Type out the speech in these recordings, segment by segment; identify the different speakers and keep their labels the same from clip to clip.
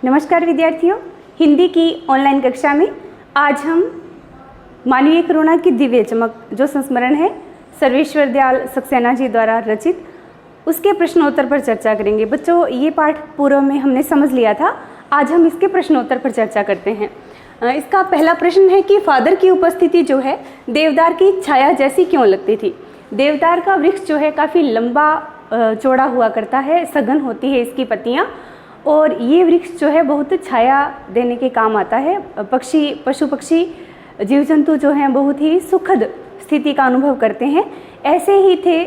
Speaker 1: नमस्कार विद्यार्थियों, हिंदी की ऑनलाइन कक्षा में आज हम मानवीय करुणा की दिव्य चमक जो संस्मरण है सर्वेश्वर दयाल सक्सेना जी द्वारा रचित, उसके प्रश्नोत्तर पर चर्चा करेंगे। बच्चों, ये पाठ पूर्व में हमने समझ लिया था, आज हम इसके प्रश्नोत्तर पर चर्चा करते हैं। इसका पहला प्रश्न है कि फादर की उपस्थिति जो है देवदार की छाया जैसी क्यों लगती थी। देवदार का वृक्ष जो है काफ़ी लंबा चौड़ा हुआ करता है, सघन होती है इसकी पत्तियाँ, और ये वृक्ष जो है बहुत छाया देने के काम आता है। पशु पक्षी जीव जंतु जो हैं बहुत ही सुखद स्थिति का अनुभव करते हैं। ऐसे ही थे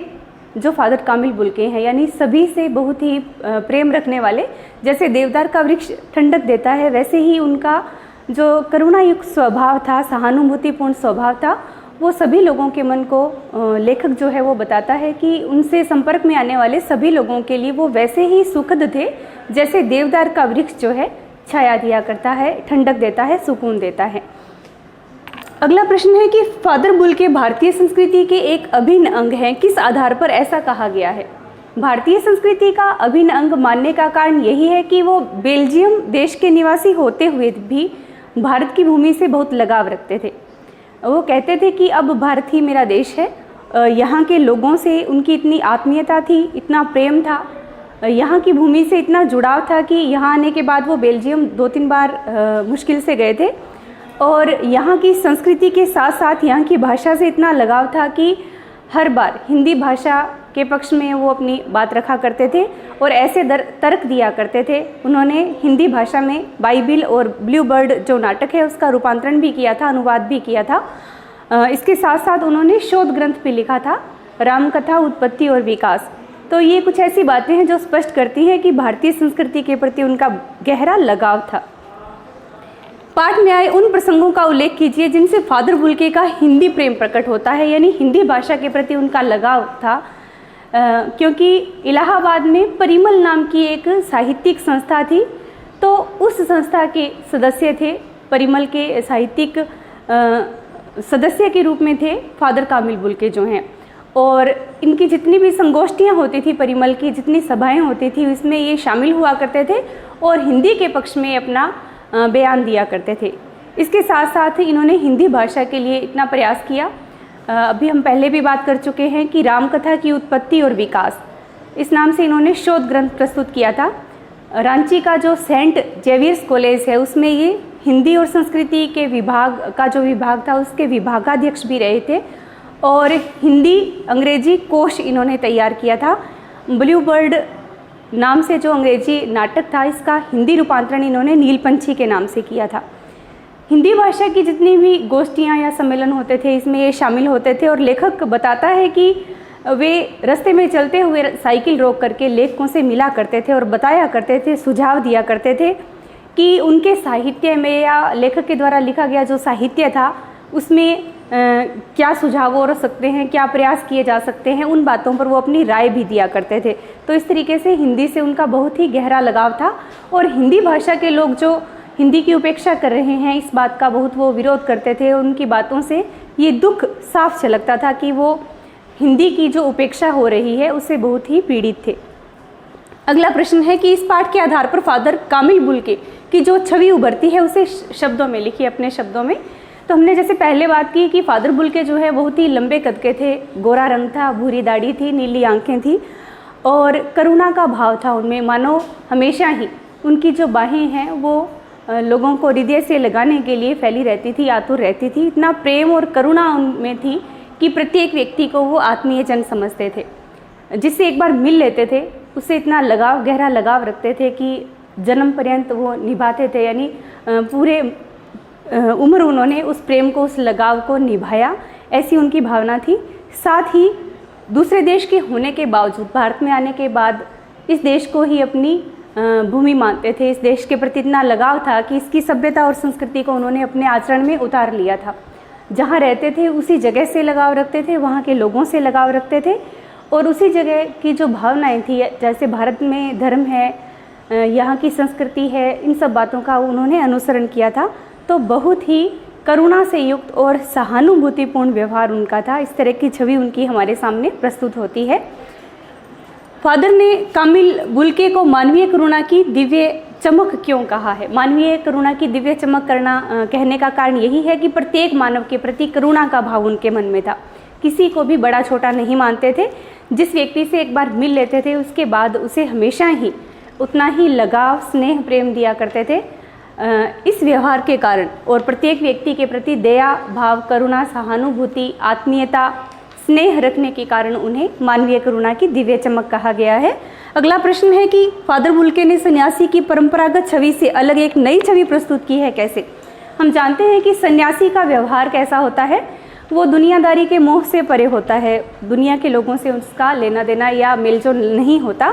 Speaker 1: जो फादर कामिल बुल्के हैं, यानी सभी से बहुत ही प्रेम रखने वाले। जैसे देवदार का वृक्ष ठंडक देता है, वैसे ही उनका जो करुणायुक्त स्वभाव था, सहानुभूतिपूर्ण स्वभाव था, वो सभी लोगों के मन को लेखक जो है वो बताता है कि उनसे संपर्क में आने वाले सभी लोगों के लिए वो वैसे ही सुखद थे जैसे देवदार का वृक्ष जो है छाया दिया करता है, ठंडक देता है, सुकून देता है। अगला प्रश्न है कि फादर बुल्के भारतीय संस्कृति के एक अभिन्न अंग हैं, किस आधार पर ऐसा कहा गया है। भारतीय संस्कृति का अभिन्न अंग मानने का कारण यही है कि वो बेल्जियम देश के निवासी होते हुए भी भारत की भूमि से बहुत लगाव रखते थे। वो कहते थे कि अब भारत ही मेरा देश है। यहाँ के लोगों से उनकी इतनी आत्मीयता थी, इतना प्रेम था, यहाँ की भूमि से इतना जुड़ाव था कि यहाँ आने के बाद वो बेल्जियम 2-3 बार मुश्किल से गए थे, और यहाँ की संस्कृति के साथ साथ यहाँ की भाषा से इतना लगाव था कि हर बार हिंदी भाषा के पक्ष में वो अपनी बात रखा करते थे और ऐसे तर्क दिया करते थे। उन्होंने हिंदी भाषा में बाइबिल और ब्लू बर्ड जो नाटक है उसका रूपांतरण भी किया था, अनुवाद भी किया था। इसके साथ साथ उन्होंने शोध ग्रंथ भी लिखा था, रामकथा, उत्पत्ति और विकास। तो ये कुछ ऐसी बातें हैं जो स्पष्ट करती हैं कि भारतीय संस्कृति के प्रति उनका गहरा लगाव था। पाठ में आए उन प्रसंगों का उल्लेख कीजिए जिनसे फादर बुल्के का हिंदी प्रेम प्रकट होता है, यानी हिंदी भाषा के प्रति उनका लगाव था। क्योंकि इलाहाबाद में परिमल नाम की एक साहित्यिक संस्था थी, तो उस संस्था के सदस्य थे, परिमल के साहित्यिक सदस्य के रूप में थे फादर कामिल बुल्के जो हैं। और इनकी जितनी भी संगोष्ठियाँ होती थी, परिमल की जितनी सभाएं होती थी, इसमें ये शामिल हुआ करते थे और हिंदी के पक्ष में अपना बयान दिया करते थे। इसके साथ साथ इन्होंने हिंदी भाषा के लिए इतना प्रयास किया। अभी हम पहले भी बात कर चुके हैं कि रामकथा की उत्पत्ति और विकास, इस नाम से इन्होंने शोध ग्रंथ प्रस्तुत किया था। रांची का जो सेंट जेवियर्स कॉलेज है उसमें ये हिंदी और संस्कृति के विभाग का जो विभाग था उसके विभागाध्यक्ष भी रहे थे, और हिंदी अंग्रेजी कोश इन्होंने तैयार किया था। ब्लू बर्ड नाम से जो अंग्रेजी नाटक था, इसका हिंदी रूपांतरण इन्होंने नीलपंछी के नाम से किया था। हिंदी भाषा की जितनी भी गोष्ठियाँ या सम्मेलन होते थे इसमें ये शामिल होते थे, और लेखक बताता है कि वे रास्ते में चलते हुए साइकिल रोक करके लेखकों से मिला करते थे और बताया करते थे, सुझाव दिया करते थे कि उनके साहित्य में या लेखक के द्वारा लिखा गया जो साहित्य था उसमें क्या सुझाव हो सकते हैं, क्या प्रयास किए जा सकते हैं, उन बातों पर वो अपनी राय भी दिया करते थे। तो इस तरीके से हिंदी से उनका बहुत ही गहरा लगाव था, और हिंदी भाषा के लोग जो हिंदी की उपेक्षा कर रहे हैं इस बात का बहुत वो विरोध करते थे। उनकी बातों से ये दुख साफ झलकता था कि वो हिंदी की जो उपेक्षा हो रही है उससे बहुत ही पीड़ित थे। अगला प्रश्न है कि इस पाठ के आधार पर फादर कामिल बुल्के की जो छवि उभरती है उसे शब्दों में लिखिए, अपने शब्दों में। तो हमने जैसे पहले बात की कि फादर बुल्के जो है बहुत ही लंबे कद के थे, गोरा रंग था, भूरी दाढ़ी थी, नीली आंखें थी, और करुणा का भाव था उनमें। मानो हमेशा ही उनकी जो बाहें हैं वो लोगों को हृदय से लगाने के लिए फैली रहती थी, आतुर रहती थी। इतना प्रेम और करुणा उनमें थी कि प्रत्येक व्यक्ति को वो आत्मीयजन समझते थे। जिससे एक बार मिल लेते थे उससे इतना लगाव, गहरा लगाव रखते थे कि जन्म पर्यंत वो निभाते थे, यानी पूरे उम्र उन्होंने उस प्रेम को, उस लगाव को निभाया, ऐसी उनकी भावना थी। साथ ही दूसरे देश के होने के बावजूद भारत में आने के बाद इस देश को ही अपनी भूमि मानते थे। इस देश के प्रति इतना लगाव था कि इसकी सभ्यता और संस्कृति को उन्होंने अपने आचरण में उतार लिया था। जहाँ रहते थे उसी जगह से लगाव रखते थे, वहाँ के लोगों से लगाव रखते थे, और उसी जगह की जो भावनाएं थी, जैसे भारत में धर्म है, यहाँ की संस्कृति है, इन सब बातों का उन्होंने अनुसरण किया था। तो बहुत ही करुणा से युक्त और सहानुभूतिपूर्ण व्यवहार उनका था। इस तरह की छवि उनकी हमारे सामने प्रस्तुत होती है। फादर ने कामिल बुल्के को मानवीय करुणा की दिव्य चमक क्यों कहा है? मानवीय करुणा की दिव्य चमक कहने का कारण यही है कि प्रत्येक मानव के प्रति करुणा का भाव उनके मन में था। किसी को भी बड़ा छोटा नहीं मानते थे। जिस व्यक्ति से एक बार मिल लेते थे उसके बाद उसे हमेशा ही उतना ही लगाव, स्नेह, प्रेम दिया करते थे। इस व्यवहार के कारण और प्रत्येक व्यक्ति के प्रति दया भाव, करुणा, सहानुभूति, आत्मीयता, स्नेह रखने के कारण उन्हें मानवीय करुणा की दिव्य चमक कहा गया है। अगला प्रश्न है कि फादर बुल्के ने सन्यासी की परंपरागत छवि से अलग एक नई छवि प्रस्तुत की है, कैसे? हम जानते हैं कि सन्यासी का व्यवहार कैसा होता है, वो दुनियादारी के मोह से परे होता है, दुनिया के लोगों से उसका लेना देना या मेलजोल नहीं होता।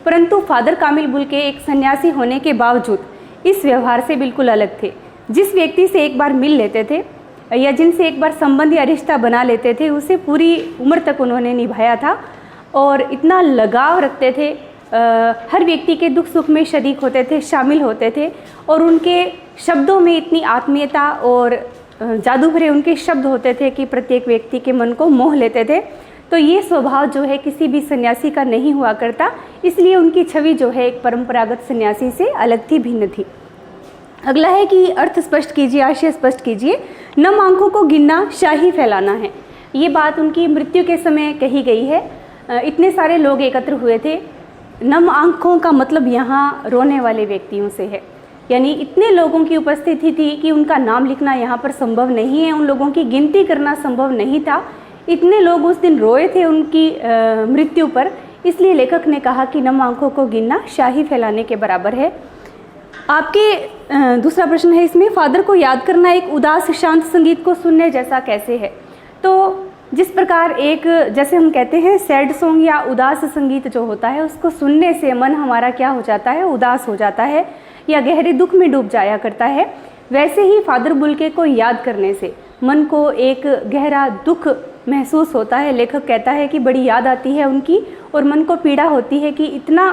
Speaker 1: परंतु फादर कामिल बुल्के एक सन्यासी होने के बावजूद इस व्यवहार से बिल्कुल अलग थे। जिस व्यक्ति से एक बार मिल लेते थे या जिनसे एक बार संबंध या रिश्ता बना लेते थे उसे पूरी उम्र तक उन्होंने निभाया था और इतना लगाव रखते थे। हर व्यक्ति के दुख सुख में शरीक होते थे, शामिल होते थे और उनके शब्दों में इतनी आत्मीयता और जादू भरे उनके शब्द होते थे कि प्रत्येक व्यक्ति के मन को मोह लेते थे। तो ये स्वभाव जो है किसी भी सन्यासी का नहीं हुआ करता, इसलिए उनकी छवि जो है एक परंपरागत सन्यासी से अलग थी, भिन्न थी। अगला है कि अर्थ स्पष्ट कीजिए, आशय स्पष्ट कीजिए। नम आंखों को गिनना शाही फैलाना है। ये बात उनकी मृत्यु के समय कही गई है। इतने सारे लोग एकत्र हुए थे। नम आंखों का मतलब यहाँ रोने वाले व्यक्तियों से है, यानी इतने लोगों की उपस्थिति थी कि उनका नाम लिखना यहाँ पर संभव नहीं है, उन लोगों की गिनती करना संभव नहीं था। इतने लोग उस दिन रोए थे उनकी मृत्यु पर, इसलिए लेखक ने कहा कि नम आंखों को गिनना शाही फैलाने के बराबर है। आपके दूसरा प्रश्न है इसमें, फादर को याद करना एक उदास शांत संगीत को सुनने जैसा कैसे है? तो जिस प्रकार एक, जैसे हम कहते हैं सैड सॉन्ग या उदास संगीत जो होता है उसको सुनने से मन हमारा क्या हो जाता है, उदास हो जाता है या गहरे दुख में डूब जाया करता है, वैसे ही फादर बुल्के को याद करने से मन को एक गहरा दुख महसूस होता है। लेखक कहता है कि बड़ी याद आती है उनकी और मन को पीड़ा होती है कि इतना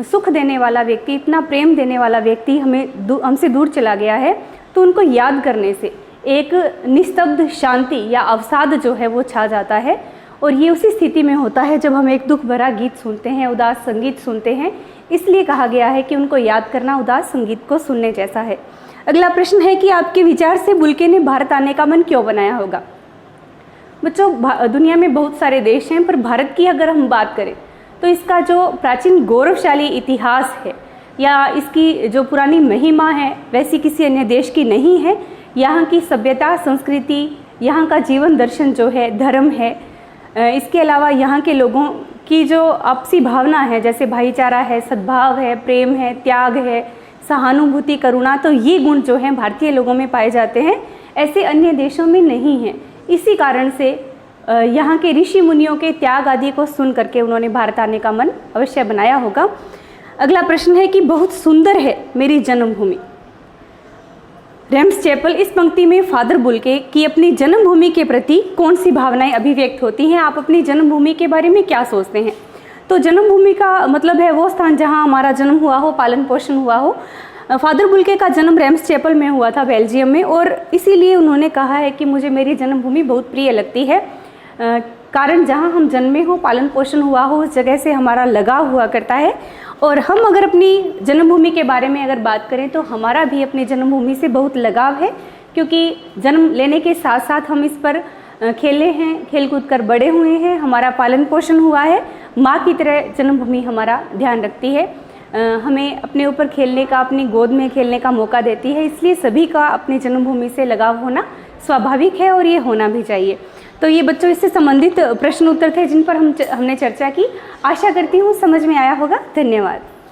Speaker 1: सुख देने वाला व्यक्ति, इतना प्रेम देने वाला व्यक्ति हमसे दूर चला गया है। तो उनको याद करने से एक निस्तब्ध शांति या अवसाद जो है वो छा जाता है और ये उसी स्थिति में होता है जब हम एक दुख भरा गीत सुनते हैं, उदास संगीत सुनते हैं। इसलिए कहा गया है कि उनको याद करना उदास संगीत को सुनने जैसा है। अगला प्रश्न है कि आपके विचार से बुल्के ने भारत आने का मन क्यों बनाया होगा? बच्चों, दुनिया में बहुत सारे देश हैं, पर भारत की अगर हम बात करें तो इसका जो प्राचीन गौरवशाली इतिहास है या इसकी जो पुरानी महिमा है वैसी किसी अन्य देश की नहीं है। यहाँ की सभ्यता, संस्कृति, यहाँ का जीवन दर्शन जो है, धर्म है, इसके अलावा यहाँ के लोगों की जो आपसी भावना है, जैसे भाईचारा है, सद्भाव है, प्रेम है, त्याग है, सहानुभूति, करुणा, तो ये गुण जो हैं भारतीय लोगों में पाए जाते हैं, ऐसे अन्य देशों में नहीं हैं। इसी कारण से यहाँ के ऋषि मुनियों के त्याग आदि को सुन करके उन्होंने भारत आने का मन अवश्य बनाया होगा। अगला प्रश्न है कि बहुत सुंदर है मेरी जन्मभूमि। रेम्स चैपल, इस पंक्ति में फादर बुल्के की अपनी जन्मभूमि के प्रति कौन सी भावनाएं अभिव्यक्त होती हैं? आप अपनी जन्मभूमि के बारे में क्या सोचते हैं? तो जन्मभूमि का मतलब है वो स्थान जहां हमारा जन्म हुआ हो, पालन पोषण हुआ हो। फादर बुल्के का जन्म रेम्स चैपल में हुआ था, बेल्जियम में, और इसीलिए उन्होंने कहा है कि मुझे मेरी जन्मभूमि बहुत प्रिय लगती है। कारण जहाँ हम जन्मे हो, पालन पोषण हुआ हो, उस जगह से हमारा लगाव हुआ करता है। और हम अगर अपनी जन्मभूमि के बारे में अगर बात करें तो हमारा भी अपनी जन्मभूमि से बहुत लगाव है, क्योंकि जन्म लेने के साथ साथ हम इस पर खेले हैं, खेल कूद कर बड़े हुए हैं, हमारा पालन पोषण हुआ है। माँ की तरह जन्मभूमि हमारा ध्यान रखती है, हमें अपने ऊपर खेलने का, अपनी गोद में खेलने का मौका देती है। इसलिए सभी का अपनी जन्मभूमि से लगाव होना स्वाभाविक है और ये होना भी चाहिए। तो ये बच्चों इससे संबंधित प्रश्न उत्तर थे जिन पर हमने चर्चा की। आशा करती हूँ समझ में आया होगा। धन्यवाद।